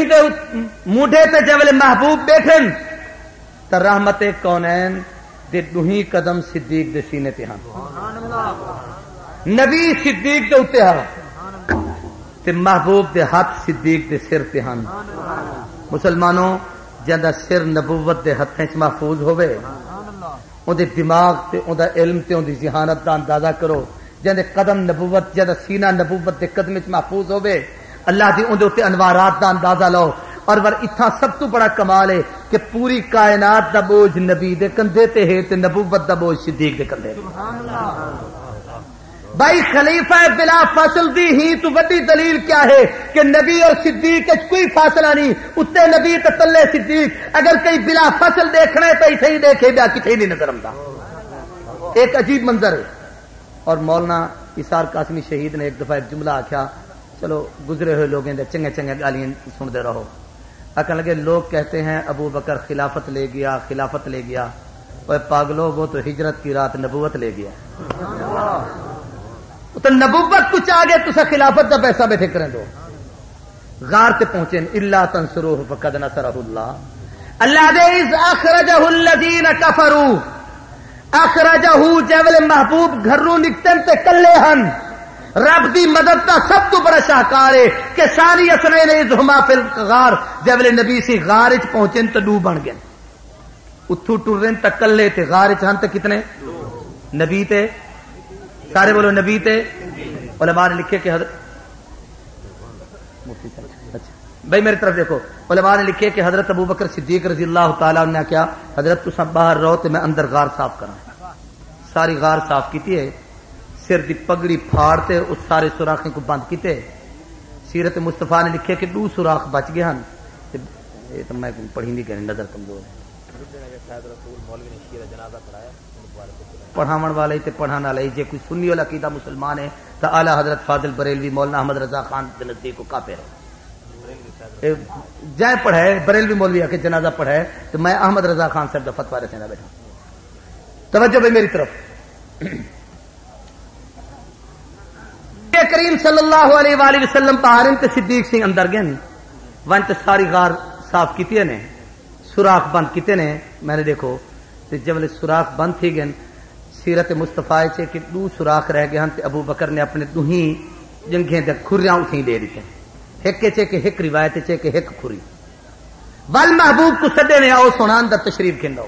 کہیں تو موڈے تے جبل محبوب بیٹھن تو رحمت کونین دے دوہی قدم صدیق دے سینے تے ہاں نبی صدیق دے اتے ہاں تے محبوب دے ہاتھ صدیق دے سر تے ہاں مسلمانوں جہاں سر نبوت دے ہاتھیں چ محفوظ ہوئے ان دے دماغ تے ان دا علم تے ان دی ذہانت دا اندازہ کرو جہاں قدم نبوت جہاں سینہ نبوت دے قدم چ محفوظ ہوئے اللہ دی ان دے اوتے انوارات دا اندازہ لو اور ور اتھا سب تو بڑا کمال ہے کہ پوری کائنات دا بوجھ نبی دے کندھے تے ہے تے نبوت دا بوجھ صدیق دے کندھے بھائی خلیفہ بلا فاصل دی ہی تو بڑی دلیل کیا ہے کہ نبی اور صدیق کے کوئی فاصلہ نہیں اتنے نبی تے تلے صدیق اگر کئی بلا فاصل دیکھنا ہے تو ایتھے ہی دیکھے بیا کتھے نہیں نظر آندا ایک عجیب منظر ہے اور مولانا اسار قاسمی شہید نے ایک دفعہ ایک جملہ آکھیا چلو گزرے ہوئے لوگوں دے چنگے چنگے گالیاں سنتے رہو آکھنے لگے لوگ کہتے ہیں ابو بکر خلافت لے گیا اوے پاگلو وہ تو ہجرت کی رات نبوت لے گیا تو نبوت کچھ آگے تسا خلافت کا پیسہ بیٹھے کریں دو غار تے پہنچے الا تنصروه فقد نصره اللہ دے اذ اخرجه الذين كفروا اخرجه جبل محبوب گھروں نکتن تے کلے ہن رب دی مدد کا سب تو بڑا شاہکار ہے کہ ساری اسنین اذهما فی الغار جبل نبی سی غار وچ پہنچن تے ڈوب بن گئے اتھو ٹرن تے کلے تے غار وچ ہن تے کتنے نبی تے سارے بولو نبی تے علماء نے لکھے کہ حضرت بھائی میری طرف دیکھو علماء نے لکھے کہ حضرت ابو بکر صدیق رضی اللہ تعالیٰ عنہ نے کیا حضرت تو سب باہر رہو تو میں اندر غار صاف کرا ساری غار صاف کیتی ہے سر دی پگڑی پھاڑتے اس سارے سوراخیں کو بند کیتے سیرت مصطفیٰ نے لکھے کہ 2 سوراخ بچ گئے ہیں یہ تو میں پڑھی نہیں کہنی نظر کمزور ہے پڑھاون والے تے پڑھانے والے جے کوئی سنی والا عقیدہ مسلمان ہے تو اعلی حضرت فاضل بریلوی مولانا احمد رضا خان کے نزدیک کو کافر ہے جائے پڑھائے بریلوی مولوی آ کے جنازہ پڑھائے تو میں احمد رضا خان صاحب کا فتویٰ رسینا بیٹھا توجہ بھائی میری طرف کریم صلی اللہ علیہ وآلہ وسلم پہارن تے صدیق سنگھ اندر گئے ون تے ساری غار صاف کیتی نے سوراخ بند کیتے نے میں نے دیکھو تے جب سوراخ بند تھی گئے سیرت مصطفیٰ سے کہ 2 سوراخ رہ گئے ہیں تے ابو بکر نے اپنے دوہیں جنگیں دے کھریاں اٹھیں دے دیتے ایک چے کہ ایک روایت چے کہ ایک کھری ول محبوب کو سدے نے آؤ سونا اندر تشریف کھندو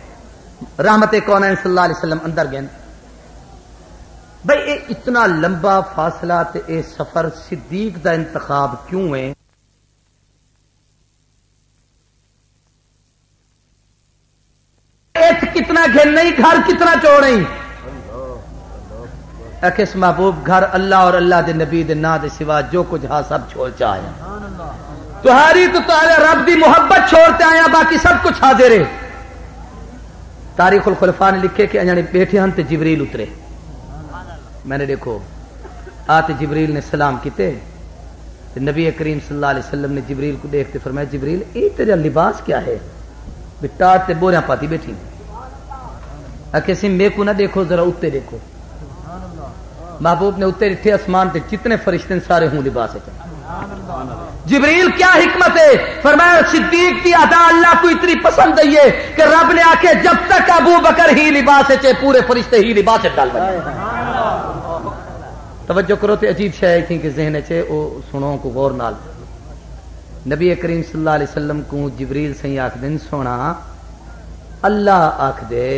رحمت کونین صلی اللہ علیہ وسلم اندر گئے بھئی اے اتنا لمبا فاصلہ تے اے سفر صدیق دا انتخاب کیوں ہے کتنا گھر نہیں گھر کتنا چوڑی کس محبوب گھر اللہ اور اللہ دے نبی دے نا دے سوا جو کچھ ہاں سب چھوڑ چاہے تہاری تو تارے رب دی محبت چھوڑتے آیا باقی سب کچھ حاضر ہے تاریخ الخلفاء نے لکھے کہ انجانے بیٹھے ہن تے جبریل اترے میں نے دیکھو آتے جبریل نے سلام کیتے نبی کریم صلی اللہ علیہ وسلم نے جبریل کو دیکھتے فرمایا جبریل اے تیرا لباس کیا ہے بٹاٹ تے بوریاں پاتی بیٹھی کسی میں کو نہ دیکھو ذرا اتے دیکھو محبوب نے اتے اٹھے آسمان تے جتنے فرشتے سارے ہوں لباس ہے جبریل کیا حکمت ہے فرمایا صدیق کی ادا اللہ کو اتنی پسند ہے کہ رب نے آکے جب تک ابو بکر ہی لباس ہے پورے فرشتے ہی لباس ڈال بنے توجہ کرو تے عجیب شے تھی کہ ذہن چے او سنو کو غور نال نبی کریم صلی اللہ علیہ وسلم کو جبریل سے آکھ دن سونا اللہ آکھ دے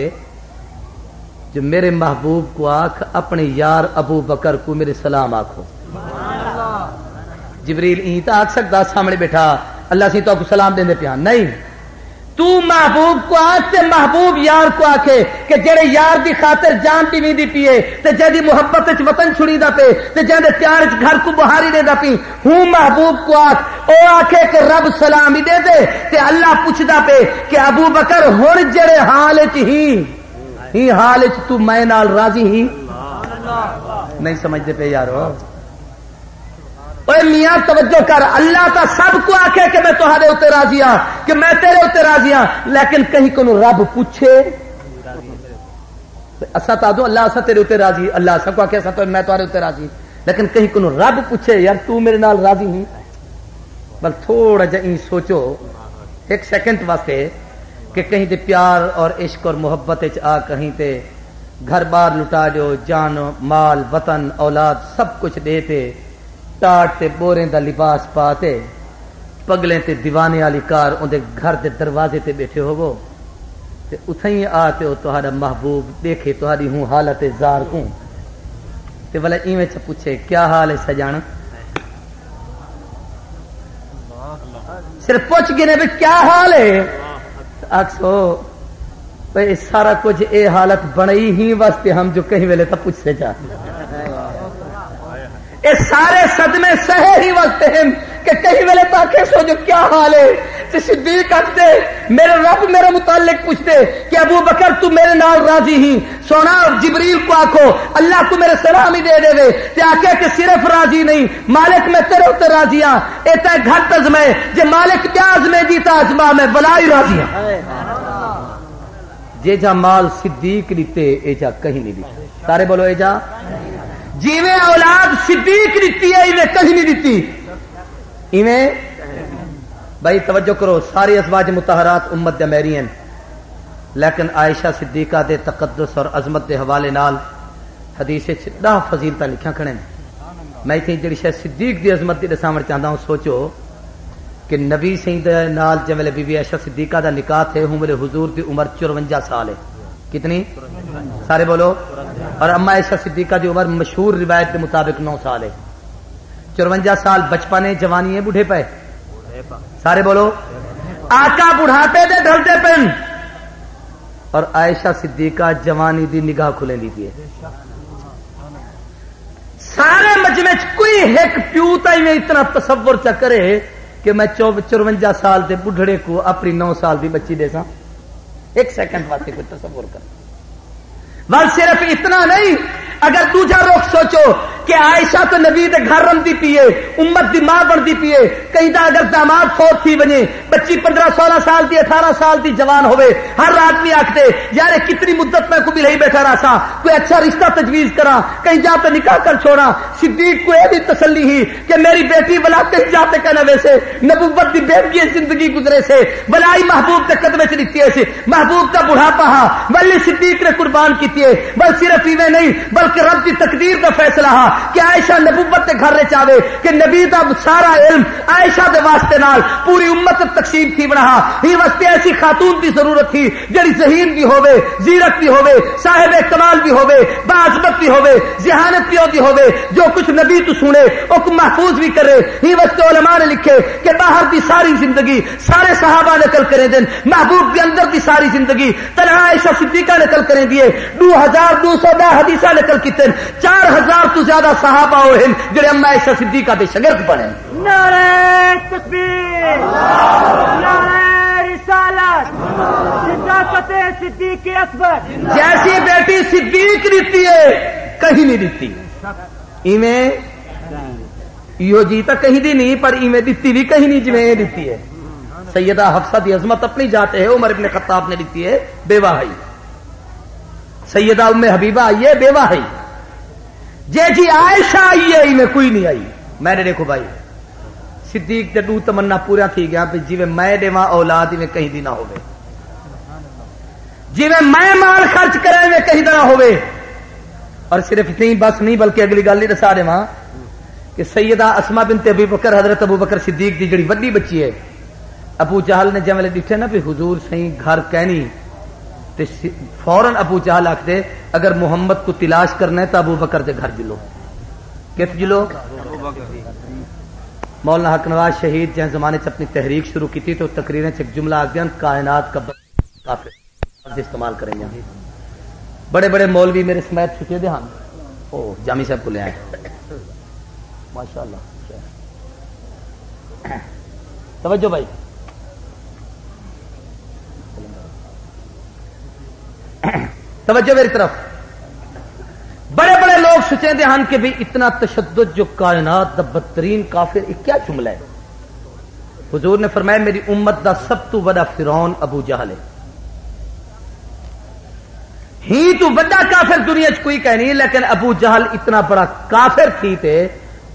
جو میرے محبوب کو آکھ اپنے یار ابو بکر کو میرے سلام آکھو جبریل این تا آکھ سکتا سامنے بیٹھا اللہ سے تو آپ کو سلام دینے پہ نہیں تو محبوب کو آکھ محبوب یار کو آکھے کہ جڑے یار دی خاطر جان پی دی پیے تے جدی محبت وچ وطن چھڑی دا پے تے جدے پیار وچ گھر کو بہاری دے دا پی ہوں محبوب کو آکھ او آکھے کہ رب سلام ہی دے دے تے اللہ پوچھدا پے کہ ابو بکر ہن جڑے حال وچ ہی حال وچ تو میں نال راضی ہی نہیں سمجھدے پے یارو اے میاں توجہ کر اللہ تا سب کو آکھے کہ میں تہاڈے اوتے راضی ہاں کہ میں تیرے اوتے راضی ہاں لیکن کہیں کو رب پوچھے اسا تا دو اللہ اسا تیرے اوتے راضی اللہ اسا کو آکھے اسا تو میں تہاڈے اوتے راضی لیکن کہیں کو رب پوچھے یار تو میرے نال راضی نہیں بل تھوڑا جا سوچو ایک سیکنڈ واسطے کہ کہیں تے پیار اور عشق اور محبت آ کہیں تے گھر بار لٹا دیو، جان مال وطن اولاد سب کچھ دیتے، ٹاٹ تے بوریں دا لباس پاتے، پگلیں تے دیوانے والی کار اندے گھر دے دروازے تے بیٹھے ہوو تے اتھیں آتے ہو تہاڈا محبوب دیکھے تہاڈی ہوں حالت زار کو تے بھلا ایویں چ پوچھے کیا حال ہے سجان، صرف پوچھ گنے بھی کیا حال ہے، آکسو بھئی سارا کچھ اے حالت بنائی ہی واسطے ہم جو کہیں ویلے تا پوچھ سے چاہتے اے سارے صدمے سہے ہی واسطے ہیں کہ کہیں ویلے تاکہ سو جو کیا حال ہے تے صدیق آتے میرے رب میرے متعلق پوچھتے کہ ابو بکر تو میرے نال راضی ہی، سونا جبریل کو آکھو اللہ کو میرے سلام ہی دے دے وے تے آکے کہ صرف راضی نہیں مالک میں تیرے تے راضی ہاں، اے تے گھٹ ازمے جے مالک پیاز میں جیتا ازما میں بلائی راضی ہاں، جے جا مال صدیق دیتے اے جا کہیں نہیں دیتے، سارے بولو اے جا جیویں اولاد صدیق دیتی ہے ایویں کہیں نہیں دیتی، ایویں بھائی توجہ کرو ساری ازواج مطہرات امت دے میری ہیں، لیکن عائشہ صدیقہ دے تقدس اور عظمت دے حوالے نال حدیث وچ ڈا فضیلتاں لکھیاں کھڑے ہیں، میں ایتھے جڑی شے صدیق دی عظمت دی دساوڑ چاہندا ہوں، سوچو کہ نبی سید نال جے بی بی عائشہ صدیقہ دا نکاح تھے ہوں میرے حضور دی عمر 54 سال ہے، کتنی سارے بولو، اور اما عائشہ صدیقہ دی عمر مشہور روایت کے مطابق 9 سال ہے، 54 سال بچپن ہے جوانی ہے بوڑھے پے، سارے بولو آقا بڑھاپے دے ڈھلتے پن اور عائشہ صدیقہ جوانی دی نگاہ کھلے لیتی ہے، سارے مجمع کوئی ایک پیو تائی میں اتنا تصور چا کرے کہ میں 54 سال دے بڑھڑے کو اپنی 9 سال دی بچی دے سا، ایک سیکنڈ واسطے کوئی تصور کر، بس صرف اتنا نہیں اگر دوجا رخ سوچو کہ عائشہ تو نبی دے گھر رمدی پیے امت دی ماں بنتی پیے، کہیں دا اگر داماد فوت تھی بنے بچی 15-16 سال دی 18 سال دی جوان ہوئے، ہر آدمی آکھتے یار کتنی مدت میں کو بھی نہیں بیٹھا رہا سا کوئی اچھا رشتہ تجویز کرا کہیں جا پہ نکاح کر چھوڑا، صدیق کو یہ بھی تسلی ہی کہ میری بیٹی بلا کہیں جاتے کہنا ویسے نبوت دی بیٹی زندگی گزرے سے بلائی محبوب کے قدمے سے لکھتی ہے، محبوب کا بڑھاپا ہا ولی صدیق نے قربان کی ہے، بل صرف ایویں نہیں بلکہ رب کی تقدیر کا فیصلہ ہا کہ عائشہ نبوت کے گھر رے چاہے کہ نبی دا سارا علم عائشہ دے واسطے نال پوری امت تقسیم تھی بنا، ہی واسطے ایسی خاتون کی ضرورت تھی جڑی ذہین بھی ہوے زیرت بھی ہوے صاحب کمال بھی ہوے باعزت بھی ہوے ذہانت بھی ہوتی ہوے جو کچھ نبی تو سنے او کو محفوظ بھی کرے، ہی واسطے علماء نے لکھے کہ باہر دی ساری زندگی سارے صحابہ نقل کرے دین، محبوب کے اندر دی ساری زندگی تنہا عائشہ صدیقہ نقل کریں دیے، 2210 حدیثہ نقل کیتے، 4000 تو زیادہ صحابہ ہوئے جڑے اما عائشہ صدیقہ دے شاگرد بنے، نعرہ تکبیر نعرہ رسالت صداقت صدیق اکبر، جیسی بیٹی صدیق دیتی ہے کہیں نہیں دیتی، ایویں یہ جیتا کہیں دی نہیں پر ایویں دیتی بھی کہیں نہیں جویں دیتی ہے، سیدہ حفصہ دی عظمت اپنی جاتے ہے، عمر ابن خطاب نے دیتی ہے بیوہ ہے، سیدہ ام حبیبہ آئی ہے بیوہ ہے، جی عائشہ آئی ہے میں کوئی نہیں آئی، میں نے دیکھو بھائی صدیق دے دو تمنا پورا تھی گیا پہ جی میں دیواں اولاد میں کہیں دی نہ ہوئے، جی میں مال خرچ کریں میں کہیں نہ ہوئے، اور صرف اتنی بس نہیں بلکہ اگلی گل ہی دسا دے ماں کہ سیدہ اسماء بنت ابی بکر حضرت ابو بکر صدیق دی جڑی وڈی بچی ہے، ابو جہل نے جب ڈٹھے نا بھی حضور صحیح گھر کہنی تے فوراً ابو جہل آکھدے اگر محمد کو تلاش کرنا ہے تو ابو بکر دے گھر جلو، کس جلو؟ مولانا حق نواز شہید جن زمانے سے اپنی تحریک شروع کی تھی تو تقریریں ایک جملہ آ گیا کائنات کا کافر استعمال کریں گے، بڑے بڑے مولوی میرے سمیت چھٹے دے ہاں او جامی صاحب کو لے آئے ماشاءاللہ، توجہ بھائی توجہ میری طرف، بڑے بڑے لوگ سوچیں دے ہن کہ بھی اتنا تشدد جو کائنات دا بدترین کافر کیا جملہ ہے، حضور نے فرمایا میری امت دا سب تو بڑا فرعون ابو جہل ہے، ہی تو بڑا کافر دنیا چ کوئی کہہ نہیں، لیکن ابو جہل اتنا بڑا کافر تھی تے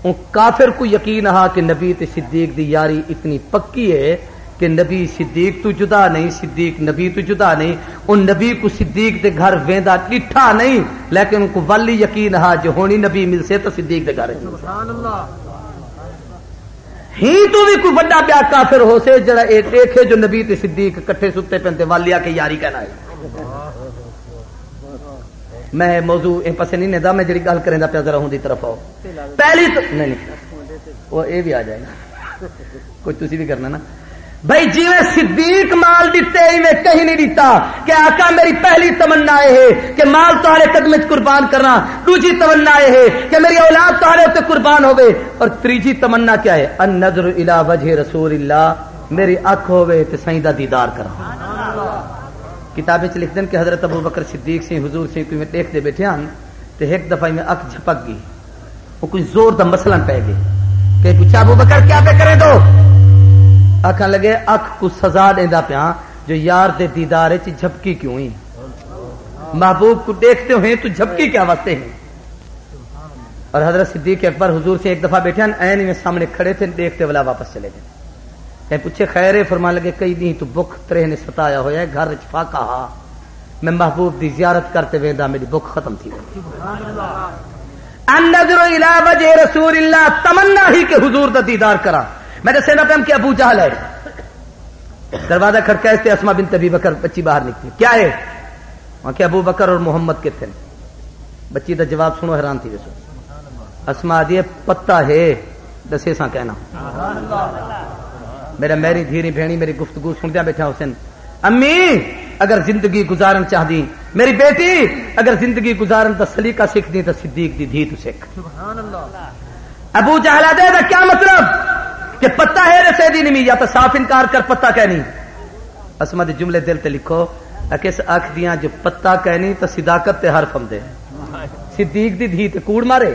ان کافر کو یقین ہا کہ نبی تے صدیق دی یاری اتنی پکی ہے کہ نبی صدیق تو جدا نہیں، صدیق نبی تو جدا نہیں. ان نبی کو صدیق دے گھر ویندا ڈٹھا نہیں، لیکن ان کو ولی یقین ہا جو ہونی نبی مل سے تو صدیق دے گھر. سبحان اللہ. ہی تو بھی کوئی بڑا پیا کافر ہو سے جڑا اے دیکھے جو نبی تے صدیق کٹھے ستے پنتے والیا کے یاری کہنا ہے. میں موضوع اے پسے نہیں ندا، میں جڑی گل کریں دا پیا ذرا ہوں دی طرف آؤ. پہلی تو نہیں وہ اے بھی آ جائے گا، کوئی تسی بھی کرنا نا بھائی. جی میں صدیق مال دیتے ہی میں کہیں نہیں دیتا کہ آقا میری پہلی تمنا ہے کہ مال تہارے قدم وچ قربان کرنا، دوسری تمنا ہے کہ میری اولاد تہارے تے قربان ہوے، اور تیسری تمنا کیا ہے؟ ان نظر الی وجہ رسول اللہ، میری اکھ ہوے تے سائیں دا دیدار کرا. کتاب وچ لکھ دین کہ حضرت ابو بکر صدیق سے حضور سے کوئی دیکھتے بیٹھے ہن تے ایک دفعہ میں اکھ جھپک گئی، وہ کوئی زور دا مثلا پہ گئے کہ پوچھا ابو بکر کیا پہ کرے دو؟ آکھن لگے اکھ کو سزا دیندا پیا جو یار دے دیدار وچ جھپکی کیوں ہی؟ محبوب کو دیکھتے ہوئے تو جھپکی کیا واسطے ہیں؟ اور حضرت صدیق اکبر حضور سے ایک دفعہ بیٹھے ہیں، عین میں سامنے کھڑے تھے، دیکھتے والا واپس چلے گئے. کہ پوچھے خیر ہے؟ فرمان لگے کئی دن تو بخ ترے نے ستایا ہوا ہے، گھر وچ فاقہ ہا، میں محبوب دی زیارت کرتے ویندا میری بخ ختم تھی. ان نظر الی وجہ رسول اللہ، تمنا ہی کہ حضور دا دیدار کرا. میں نے سینا پہم کہ ابو جہل ہے، دروازہ کھڑکا اس اسما بنت ابی بکر، بچی باہر نکلی. کیا ہے؟ وہاں کہ ابو بکر اور محمد کتنے؟ بچی دا جواب سنو، حیران تھی. اسما دی پتہ ہے دسے سا کہنا. میرا میری دھیری بہنی میری گفتگو سندا بیٹھا حسین، امی اگر زندگی گزارن چاہ دی، میری بیٹی اگر زندگی گزارن دا سلیقہ سیکھ دی تو صدیق دی دھی تو سیکھ. ابو جہل دے دا کیا مطلب کہ پتہ ہے رسے دی نمی، یا تو صاف انکار کر پتہ کہنی. اسما دے جملے دل تے لکھو، اکس اکھ دیاں جو پتہ کہنی تو صداقت تے حرف ہم دے، صدیق دی دھی تے کوڑ مارے.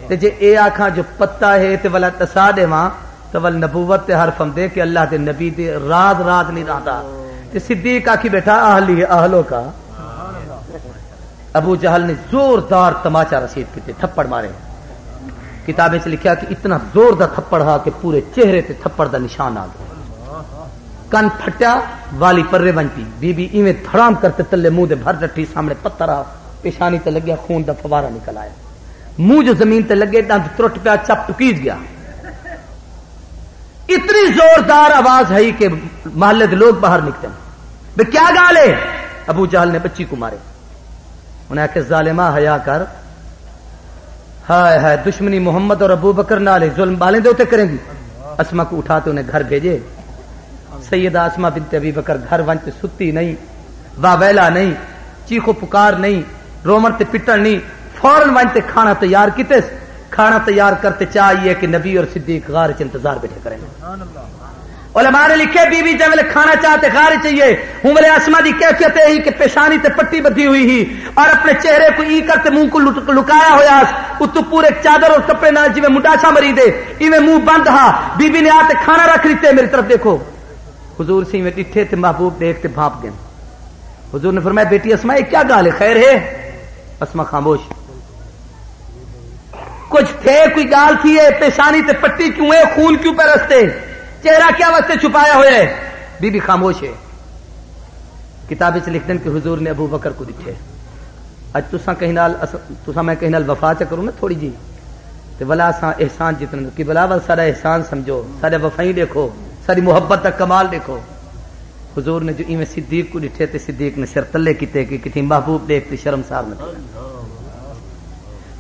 تے جے اے آکھاں جو پتہ ہے تے ولا تسا دے ماں تو ول نبوت تے حرف ہم دے کہ اللہ دے نبی دے راز راز نہیں رہتا. تے صدیق آکھی بیٹھا اہلی اہلوں کا. ابو جہل نے زوردار تماچا رسید کیتے، تھپڑ مارے. کتابیں سے لکھا کہ اتنا زور دا تھپڑ ہا کہ پورے چہرے تے تھپڑ دا نشان آ گیا. کن پھٹیا، والی پرے بنتی، بی بی ایویں دھڑام کرتے تلے منہ دے بھر ڈٹھی، سامنے پتھر آ، پیشانی تے لگیا خون دا فوارہ نکل آیا. منہ جو زمین تے لگے دند ترٹ پیا، چپ ٹکیج گیا. اتنی زوردار آواز ہے کہ محلے دے لوگ باہر نکلتے ہیں. بے کیا گال ہے؟ ابو جہل نے بچی کو مارے. انہیں کہ ظالمہ حیا کر، ہائے ہائے دشمنی محمد اور ابو بکر نالے ظلم بالیں دے کریں گی. اسما کو اٹھاتے انہیں گھر بھیجے. سیدہ اسما بنت ابی بکر گھر ونچ ستی نہیں، واویلا نہیں، چیخو پکار نہیں، رومن تے پٹن نہیں، فوراً ونچ کھانا تیار کیتے. کھانا تیار کرتے چاہیے کہ نبی اور صدیق غار چ انتظار بیٹھے کریں. علماء نے لکھے بی بی جب کھانا چاہتے غار چاہیے ہوں بولے اسما دی کیفیت یہی کہ پیشانی تے پٹی بدھی ہوئی ہی اور اپنے چہرے کو ای کرتے منہ کو لکایا ہوا، اتو پورے چادر اور کپڑے نال جویں مڈاچا مری دے ایویں منہ بند ہا. بی بی نے آتے کھانا رکھ لیتے، میری طرف دیکھو. حضور سی میں ڈٹھے تے محبوب دیکھتے بھانپ گئے. حضور نے فرمایا بیٹی اسما یہ کیا گال ہے، خیر ہے؟ اسما خاموش. کچھ تھے کوئی گال تھی ہے؟ پیشانی تے پٹی کیوں ہے؟ خون کیوں پہ رستے؟ چہرہ کیا واسطے چھپایا ہوا ہے؟ بی بی خاموش ہے. کتابیں سے لکھ دیں کہ حضور نے ابو بکر کو دکھے. اج تساں کہیں نال تساں میں کہیں نال وفا چ کروں نا تھوڑی جی تے ولا سا احسان جتنا کہ بلا ول سارا احسان سمجھو، سارے وفائی دیکھو، ساری محبت کا کمال دیکھو. حضور نے جو ایویں صدیق کو دکھے تے صدیق نے سر تلے کیتے کہ کتنی محبوب دیکھتے شرمسار نہ تھے.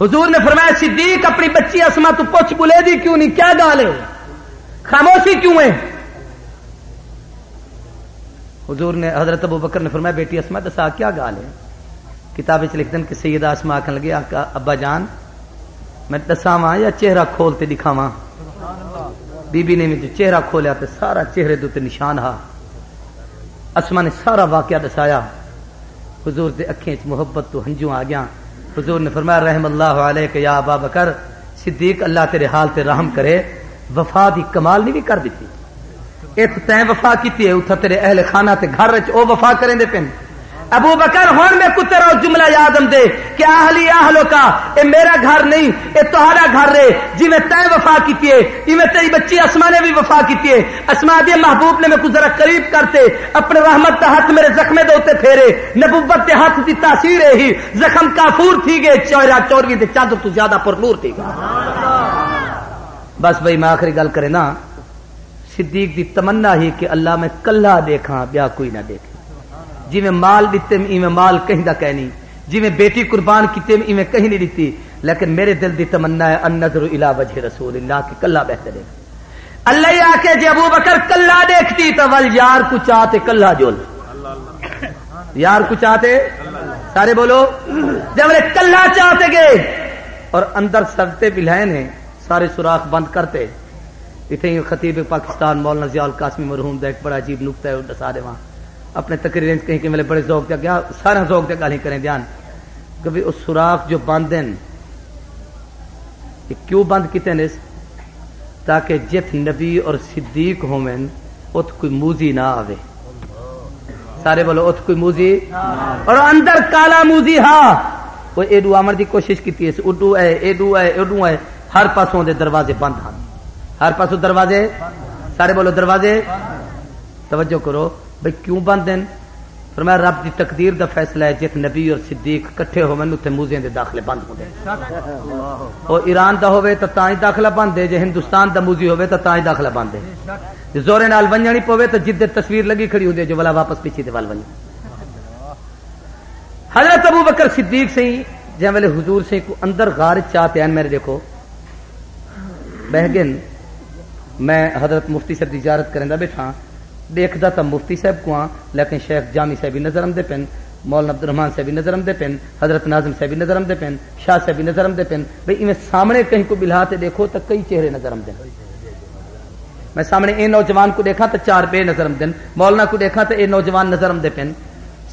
حضور نے فرمایا صدیق اپنی بچی اسما تو پوچھ بلے دی کیوں نہیں، کیا گال ہے، خاموشی کیوں ہے؟ حضور نے حضرت ابو بکر نے فرمایا بیٹی اسما دسا کیا گال ہے؟ کتاب وچ لکھ دیں کہ سیدہ اسما آکھن لگے آقا ابا جان میں دساواں یا چہرہ کھول تے دکھاواں؟ بی بی نے جو چہرہ کھولیا تے سارا چہرے دے تے نشان ہا. اسما نے سارا واقعہ دسایا. حضور دے اکھیں وچ محبت تو ہنجو آ گیا. حضور نے فرمایا رحم اللہ علیک یا ابا بکر، صدیق اللہ تیرے حال تے رحم کرے، وفا دی کمال نہیں بھی کر دیتی. ایک تیں وفا کیتی ہے اتھا تیرے اہل خانہ تے گھر وچ او وفا کریں دے پن. ابو بکر ہون میں کو تیرا جملہ یادم دے کہ اہلی اہلو کا اے میرا گھر نہیں اے تہاڈا گھر رے جی میں تے وفا کیتی ہے ایویں تیری بچی اسما نے بھی وفا کیتی ہے اسما دے محبوب نے میں کو ذرا قریب کرتے اپنے رحمت دا ہاتھ میرے زخمے دے اوتے پھیرے نبوت دے ہاتھ دی تاثیر ہے ہی زخم کافور تھی گئے چہرہ چوروی دے چادر تو زیادہ پر نور تھی گا بس بھائی میں آخری گل کرے نا صدیق دی تمنا ہی کہ اللہ میں کلا دیکھاں بیا کوئی نہ دیکھے جی میں مال دیتے ایویں مال کہیں دا کہنی جی میں بیٹی قربان کیتے ایویں کہیں نہیں دیتی لیکن میرے دل دی تمنا ہے النظر الی وجہ رسول اللہ کہ کلا بہتر ہے اللہ ہی آکے جی ابو بکر کلا دیکھتی تو ول یار کو چاہتے کلا جول یار کو چاہتے سارے بولو جب کلا چاہتے گئے اور اندر سرتے بلائے نے سارے سوراخ بند کرتے اتنے خطیب پاکستان مولانا ضیاء القاسمی مرحوم دا ایک بڑا عجیب نقطہ ہے دسا دے وہاں اپنے تقریر کہیں کہ میرے بڑے ذوق دیا گیا سارا ذوق دیا گالی کریں دھیان کبھی اس سوراخ جو بند ہیں یہ کیوں بند کیتے ہیں تاکہ جت نبی اور صدیق ہومیں ات کوئی موزی نہ آوے سارے بولو ات کوئی موزی اور اندر کالا موزی ہاں وہ ایڈو آمر دی کوشش کی تھی اڈو ہے ایڈو ہے ایڈو ہے ہر پاسوں دے دروازے بند ہیں ہر پاسوں دروازے سارے بولو دروازے توجہ کرو بھئی کیوں بند ہیں فرمایا رب دی تقدیر دا فیصلہ ہے جت نبی اور صدیق کٹھے ہوئے تے موزیاں دے داخلے بند ہو گئے او ایران دا ہوئے تو تاں ہی داخلہ بند ہے جے ہندوستان دا موزی ہوئے تو تاں ہی داخلہ بند ہے زورے نال ونجنی پوے تو جدے تصویر لگی کھڑی ہوندی جو والا واپس پیچھے تے وال ونج حضرت ابو بکر صدیق سے جے ویلے حضور سے کو اندر غار چاہتے ہیں میرے دیکھو بہگن میں حضرت مفتی صاحب دی زیارت کرندا بیٹھا دیکھدا تا مفتی صاحب کو ہاں لیکن شیخ جامی صاحب بھی نظر آمدے پن مولانا عبد الرحمان صاحب بھی نظر آمدے پن حضرت ناظم صاحب بھی نظر آمدے پن شاہ صاحب بھی نظر آمدے پن بھئی ایویں سامنے کہیں کو بلہاتے دیکھو تو کئی چہرے نظر آمدے میں سامنے اے نوجوان کو دیکھا تو چار بے نظر آمدن مولانا کو دیکھا تو اے نوجوان نظر آمدے پن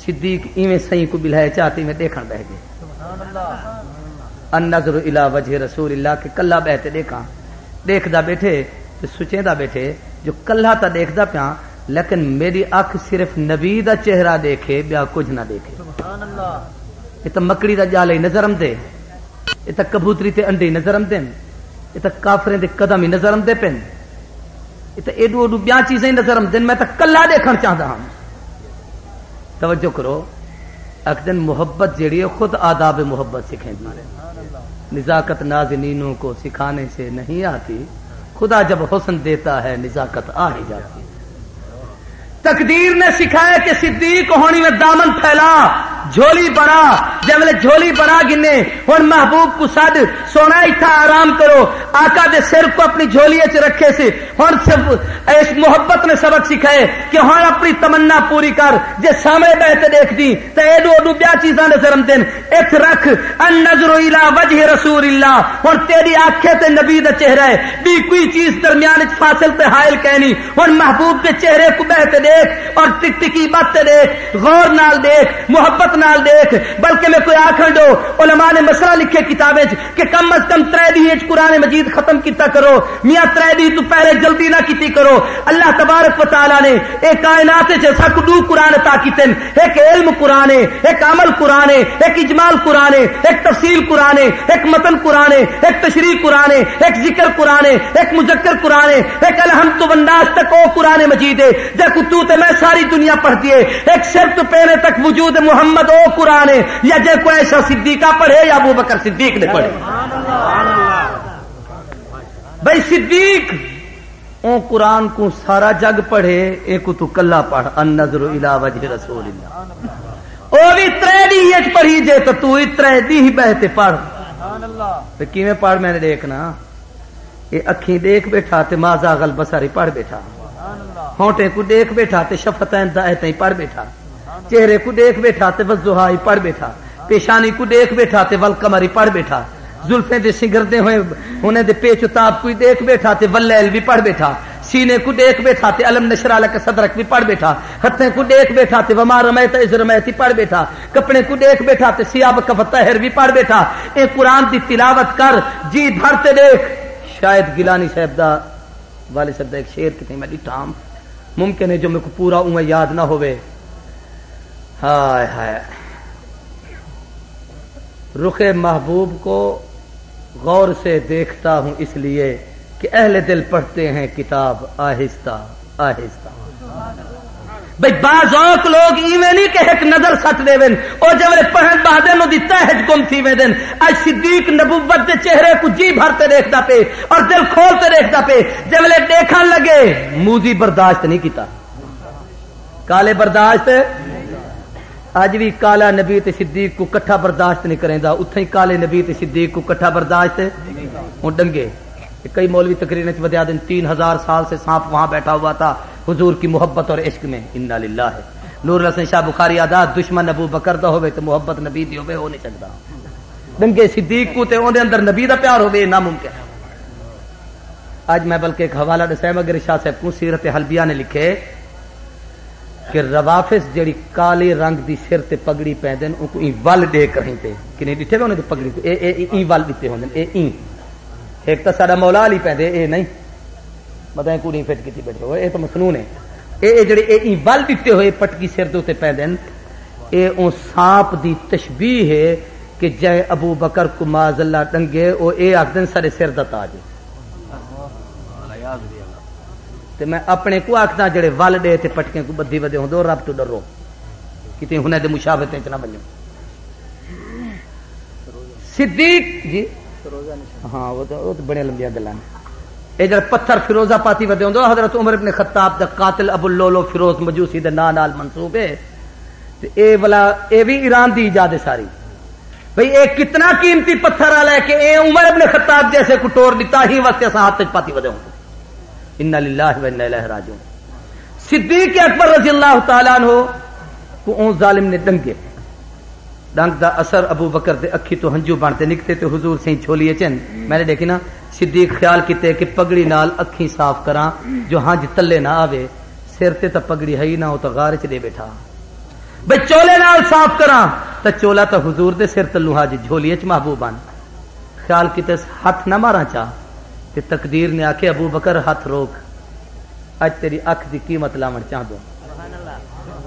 صدیق ایویں صحیح کو بلہائے چاہتے میں دیکھن بہ گئے النظر الی وجہ رسول اللہ کہ کلا بہتے دیکھا دیکھدا بیٹھے تو سچیندہ بیٹھے جو کلا تا دیکھدا پیا لیکن میری آنکھ صرف نبی دا چہرہ دیکھے بیا کچھ نہ دیکھے یہ تو مکڑی دا جالے نظر آمدے یہ تو کبوتری تے انڈے نظر آمدے یہ تو کافریں دے قدم ہی نظر آمدے پن یہ تو ایڈو ایڈو بیاں چیزیں نظر آمدے میں تو کلا دیکھنا چاہتا ہوں توجہ کرو ایک دن محبت جیڑی ہے خود آداب محبت سکھیں دی نزاکت نازنینوں کو سکھانے سے نہیں آتی خدا جب حسن دیتا ہے نزاکت آ ہی جاتی تقدیر نے سکھایا کہ صدیق ہونی میں دامن پھیلا جھولی بڑا جب جھولی بڑا گنے ہن محبوب کو سڈ سونا اتھا آرام کرو آقا دے سر کو اپنی جھولی چ رکھے سے ہن اس محبت نے سبق سکھائے کہ ہن اپنی تمنا پوری کر جے سامنے بیٹھے دیکھتی تے ایڈو ایڈو بیا چیزاں نظر آمدن ات رکھ النظر الی وجہ رسول اللہ ہن تیری آنکھیں تے نبی دا چہرہ ہے بھی کوئی چیز درمیان وچ فاصل تے حائل کہنی ہن محبوب کے چہرے کو بیٹھے دیکھ اور ٹک ٹکی باتیں دیکھ غور نال دیکھ محبت نال دیکھ بلکہ میں کوئی آکھن دو علماء نے مسئلہ لکھے کتابیں کہ کم از کم 3 دی قرآن مجید ختم کیتا کرو میاں 3 دی تو پہلے جلدی نہ کیتی کرو اللہ تبارک و تعالی نے ایک کائنات وچ سک دو قرآن عطا کیتن ایک علم قرآن ہے ایک عمل قرآن ہے ایک اجمال قرآن ہے ایک تفصیل قرآن ہے ایک متن قرآن ہے ایک تشریح قرآن ہے ایک ذکر قرآن ہے ایک مذکر قرآن ہے ایک الحمد والناس تک او قرآن مجید ہے جب تو تے میں ساری دنیا پڑھتی ہے ایک سر تو پیرے تک وجود محمد او قرآن ہے یا جے کوئی ایسا صدیقہ پڑھے یا ابو بکر صدیق نے پڑھے بھائی صدیق او قرآن کو سارا جگ پڑھے ایک تو کلا پڑھ النظر الی وجہ رسول اللہ او بھی 3 دی پڑھی جے تو 3 دی ہی بہتے پڑھ تو کیویں پڑھ میں نے دیکھنا یہ اکھیں دیکھ بیٹھا تے ما زاغ البصر پڑھ بیٹھا ہونٹے کو دیکھ بیٹھا تے شفتین دائتیں پڑھ بیٹھا چہرے کو دیکھ بیٹھا تے والضحا پڑھ بیٹھا پیشانی کو دیکھ بیٹھا تے والقمر پڑھ بیٹھا زلفیں دے سنگردے ہوئے انہیں دے پیچ تاب کو دیکھ بیٹھا تے واللیل بھی پڑھ بیٹھا سینے کو دیکھ بیٹھا تے علم نشرح لک صدرک بھی پڑھ بیٹھا ہتھیں کو دیکھ بیٹھا تے وما رمیت اذ رمیت پڑھ بیٹھا کپڑے کو دیکھ بیٹھا تے ثیابک فطہر بھی پڑھ بیٹھا اے قرآن دی تلاوت کر جی بھرتے دیکھ شاید گیلانی صاحب دا والد صاحب دا ایک شعر کتنے میں ڈٹھام ممکن ہے جو میرے کو پورا اوے یاد نہ ہوئے ہائے ہائے رخ محبوب کو غور سے دیکھتا ہوں اس لیے کہ اہل دل پڑھتے ہیں کتاب آہستہ آہستہ. بھئی بعض اوق لوگ ایویں نہیں کہ ایک نظر سٹ دے ون او جوڑے پڑھن بعد نو دی تہج گم تھی ویندن. اج صدیق نبوت دے چہرے کو جی بھرتے دیکھدا پے اور دل کھولتے دیکھدا پے. جوڑے دیکھن لگے موزی برداشت نہیں کیتا, کالے برداشت. اج بھی کالا نبی تے صدیق کو کٹھا برداشت نہیں کریندا, اتھے ہی کالے نبی تے صدیق کو کٹھا برداشت ہوں ڈنگے. کئی مولوی تقریر وچ ودیا دن 3000 سال سے سانپ وہاں بیٹھا ہوا تھا حضور کی محبت اور عشق میں. انا للہ ہے. نور الحسن شاہ بخاری آدھا دشمن ابو بکر دا ہوے تے محبت نبی دی ہوے ہو نہیں سکدا. ڈنگے صدیق کو تے اون دے اندر نبی دا پیار ہوے ناممکن ہے. اج میں بلکہ ایک حوالہ دساں مگر شاہ صاحب کو سیرت حلبیہ نے لکھے کہ روافض جڑی کالے رنگ دی سر تے پگڑی پیندن ان کو ای ول دے کریں تے کہ نہیں ڈٹھے انہاں دی پگڑی کو اے ول دتے ہوندن اے ای. ایک تو سارا مولا علی پیندے اے نہیں مطلب کوڑی فٹ کیتی بیٹھے ہوئے اے تو مسنون ہے. اے جڑے اے ول دتے ہوئے پٹکی سر دے تے پیندن اے اون سانپ دی تشبیہ ہے کہ جے ابو بکر کو معاذ اللہ ڈنگے او اے آکھدن سارے سر دا تاج. تے میں اپنے کو آکھدا جڑے ول دے تے پٹکے کو بدھی ودے ہوندے رب تو ڈرو کتے ہنے دے مشابہت وچ نہ بنو. صدیق جی ہاں وہ تو بڑے لمبیاں گلاں اے جڑا پتھر فیروزہ پاتی ودے ہوندے حضرت عمر ابن خطاب دا قاتل ابو اللولو فیروز مجوسی دے نام نال منسوب ہے. تے اے والا اے بھی ایران دی ایجاد ہے ساری. بھئی اے کتنا قیمتی پتھر والا ہے کہ اے عمر ابن خطاب جیسے کو ٹور دیتا ہی واسطے ہاتھ وچ پاتی ودے ہوندے. انا للہ و انا الیہ راجعون. صدیق اکبر رضی اللہ تعالی عنہ کو اون ظالم نے ڈنگے ڈنگ دا اثر ابو بکر دے اکھی تو ہنجو بنتے نکتے تے حضور سے چھولیے چن. میں نے دیکھی نا صدیق خیال کیتے کہ پگڑی نال اکھی صاف کراں جو ہنج تلے نہ آوے. سر تے تے پگڑی ہے ہی نہ ہو تو غار چ دے بیٹھا. بھئی چولے نال صاف کراں تے چولا تے حضور دے سر تلو ہاج جھولیے چ محبوبان. خیال کیتے ہاتھ نہ ماراں چا تے تقدیر نے آکھے ابو بکر ہاتھ روک اج تیری اکھ دی قیمت لاون چاہ دو.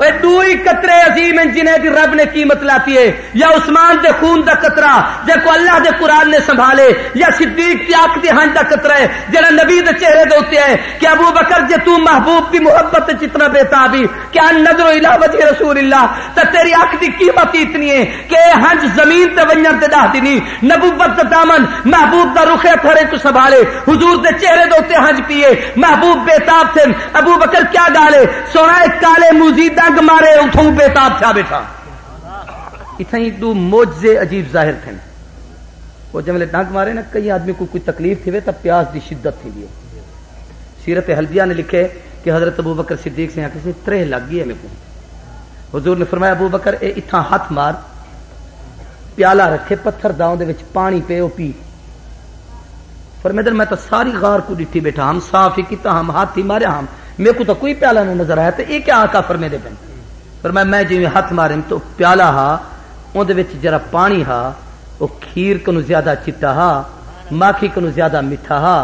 اے دوئی قطرے عظیم جنہیں دی رب نے قیمت لاتی ہے, یا عثمان دے خون دا قطرہ جے کو اللہ دے قرآن نے سنبھالے, یا صدیق دی آنکھ دی ہنج دا قطرہ ہے جڑا نبی دے چہرے دے اوتے ہے کہ ابو بکر جے تو محبوب دی محبت اتنا بے تابی کہ ان نظر الی وجہ رسول اللہ تے تیری آنکھ دی قیمت اتنی ہے کہ ہنج زمین تے ونجن تے ڈاہ دی نہیں. نبوت دا دامن محبوب دا رخ تھرے تو سنبھالے, حضور دے چہرے دے اوتے ہنج پیے, محبوب بے تاب تھے. ابو بکر کیا گالے سونا کالے موزیدہ مارے اتھوں بے تاب تھا بیٹھا. اتھائی دو موجزے عجیب ظاہر تھے. وہ جب ڈنگ مارے نا کئی آدمی کو کوئی تکلیف تھی تب پیاس دی شدت تھی. سیرت حلبیہ نے لکھے کہ حضرت ابو بکر صدیق سے کسی ترہ لگ گئی ہے میرے کو. حضور نے فرمایا ابو بکر اے اتھا ہاتھ مار, پیالہ رکھے پتھر داؤں دے وچ پانی پے او پی. فرمایا میں تو ساری غار کو ڈٹھی بیٹھا, ہم صاف ہی کیتا, ہم ہاتھ ہی مارے, ہم میرے کو تو کوئی پیالہ نہیں نظر آیا. تو یہ کیا آقا فرمے دے پن فرمایا میں جی ہاتھ مارے تو پیالہ ہا اون دے وچ جرا پانی ہا وہ کھیر کنو زیادہ چٹا ہا, ماکھی کنو زیادہ میٹھا ہا,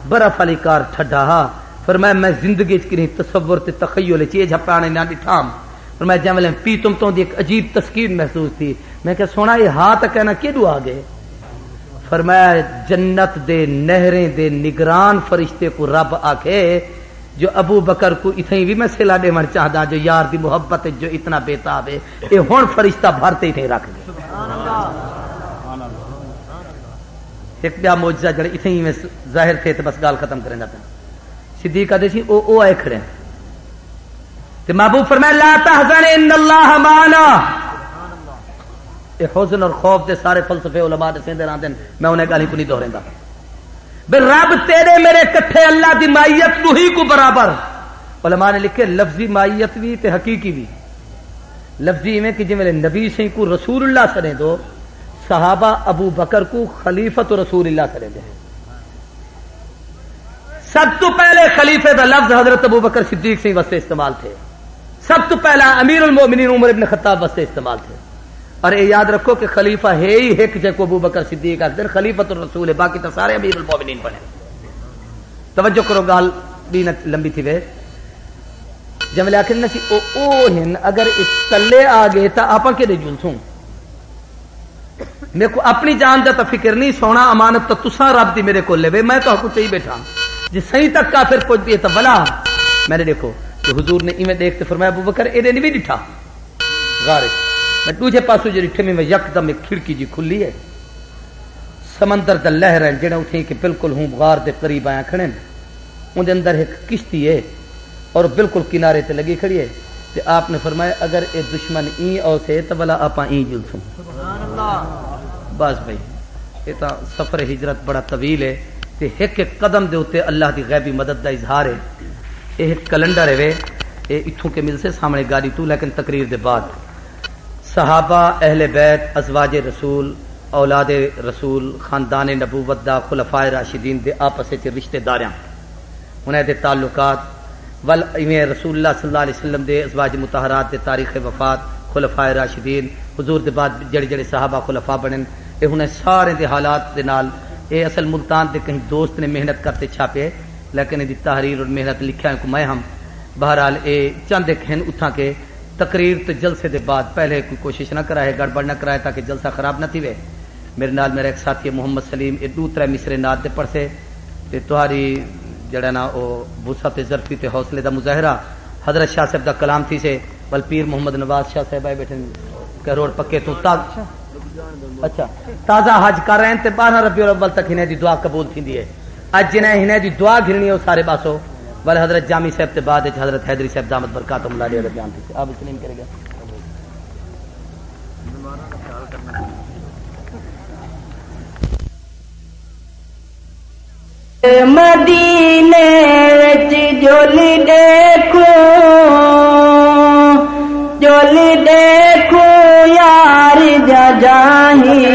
برف والی کار ٹھڈا ہا. فرمایا میں زندگی وچ کہیں تصور تے تخیل چ جھپانے نہ ڈٹھام. فرمایا جے پی تم تو ایک عجیب تسکین محسوس تھی. میں کہ سونا یہ ہاتھ کہنا کیدو آ گئے. فرمایا جنت دے نہریں دے نگران فرشتے کو رب آکھے جو ابو بکر کو اتنی بھی میں سلا دے من چاہدا جو یار دی محبت جو اتنا بے تاب ہے اے ہن فرشتہ بھرتے ہی نہیں رکھ دے. ایک بیا معجزہ جڑے اتنی میں ظاہر تھے تے بس گال ختم کرنا پیا. صدیق کہتے سی او آئے کھڑے تے محبوب فرمایا لا تحزن ان اللہ معنا. اے حزن اور خوف دے سارے فلسفے علماء دے سیندے راندن میں انہیں گالی کو نہیں دہریندا. بے رب تیرے میرے کٹھے اللہ دی مائیت نوہی کو برابر. علماء نے لکھے لفظی مائیت بھی تے حقیقی بھی. لفظی میں کہ جی میرے نبی سے کو رسول اللہ سنے دو, صحابہ ابو بکر کو خلیفۃ رسول اللہ سنے دے. سب تو پہلے خلیفے دا لفظ حضرت ابو بکر صدیق سے واسطے استعمال تھے. سب تو پہلا امیر المومنین عمر ابن خطاب واسطے استعمال تھے. اور یہ یاد رکھو کہ خلیفہ ہے ہی ایک جے کو ابو بکر صدیق آخر خلیفۃ الرسول ہے, باقی تو سارے امیر المومنین بنے. توجہ کرو گال بھی نہ لمبی تھی وے. جملے آخر نہ سی او ہن اگر تلے آ گئے تو آپ کے جلسوں میرے کو اپنی جان کا تو فکر نہیں سونا امانت تو تساں رب دی میرے کو لے میں تو چاہیے بیٹھا جی صحیح تک کافر پہنچتی ہے تو بلا میں نے دیکھو کہ حضور نے ایویں دیکھتے فرمایا ابو بکر یہ نہیں بھی ڈٹھا غار میں دوجے پاسوں جو ڈٹھے میں یکدم ایک کھڑکی جی کھلی ہے سمندر دا لہر ہے جڑا اٹھے کہ بالکل ہوں غار دے قریب آیا کھڑے ان دے اندر ایک کشتی ہے اور بالکل کنارے تے لگی کھڑی ہے تے آپ نے فرمایا اگر اے دشمن این او سے تو بلا آپ این جلسوں سبحان اللہ بس بھائی یہ تو سفر ہجرت بڑا طویل ہے تے ایک ایک قدم دے اوتے اللہ دی غیبی مدد دا اظہار ہے یہ کیلنڈر ہے وے یہ اتھوں کے مل سے سامنے گاڑی تو لیکن تقریر دے بعد صحابہ اہل بیت ازواج رسول اولاد رسول خاندان نبوت دا خلفائے راشدین دے آپس وچ رشتہ داراں انہاں دے تعلقات ول ایویں رسول اللہ صلی اللہ علیہ وسلم دے ازواج مطہرات دے تاریخ وفات خلفائے راشدین حضور دے بعد جڑے جڑے صحابہ خلفاء بنن اے انہاں سارے دے حالات دے نال اے اصل ملتان دے کہیں دوست نے محنت کرتے چھاپے لیکن دی تحریر اور محنت لکھا کو میں ہم بہرحال اے چند ایک ہیں اتھا کے تقریر تو جلسے دے بعد پہلے کوئی کوشش نہ کرائے گڑبڑ نہ کرائے تاکہ جلسہ خراب نہ تھی وے میرے نال میرا ایک ساتھی محمد سلیم یہ دو ترے مصرے نات دے پڑھ سے تے تہاری جڑا نا او وسعت ظرفی تے حوصلے دا مظاہرہ حضرت شاہ صاحب دا کلام تھی سے بل پیر محمد نواز شاہ صاحب آئے بیٹھے کروڑ پکے تو اچھا تازہ حج کر رہے ہیں تے 12 ربیع الاول تک انہیں دی دعا قبول تھی ہے اج جنہیں انہیں دی دعا گھرنی ہے وہ سارے پاسوں بل حضرت جامی صاحب تے بعد حضرت حیدری صاحب دامت برکاتہم اللہ علیہ بیان تھی آپ تسلیم کرے گا مدینے وچ جول دیکھو یار جا جاہی